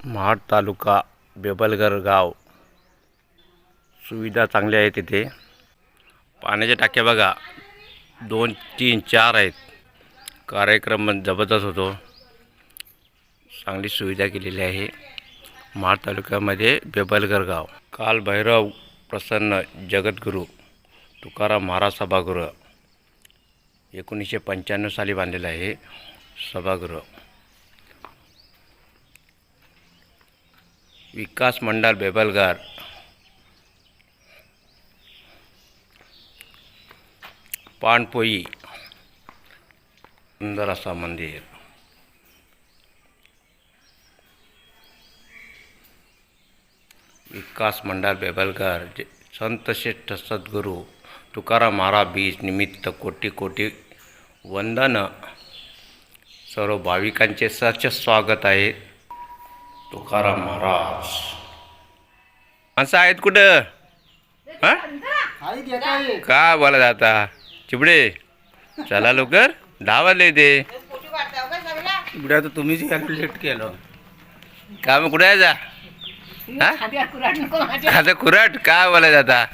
महाड तालुका बेबलगर गाव. सुविधा चांगल्या आहेत तिथे. पाण्याच्या टाक्या बघा 2, 3, 4 आहेत. कार्यक्रम जबरदस्त होतो. चांगली सुविधा केलेली आहे महाड तालुक्यामध्ये बेबलगर गाव. काल भैरव प्रसन्न जगद्गुरू तुकाराम महाराज सभागृह 1995 साली बांधलेलं आहे सभागृह. विकास मंडळ बेबलगर. पाणपोई सुंदर असा मंदिर. विकास मंडळ बेबलगर. संत श्रेष्ठ सद्गुरू तुकाराम महाराज बीज निमित्त कोटी कोटी वंदन. सर्व भाविकांचे सहर्ष स्वागत आहे. तुकाराम महाराज माणसं आहेत कुठं? हां का बोला जाता चिबडे? चला लवकर 10 वाजले ते. इकडे आता तुम्हीच लेट केलं. का मग कुठे आहे जा? हां आता खुराट का बोला जाता?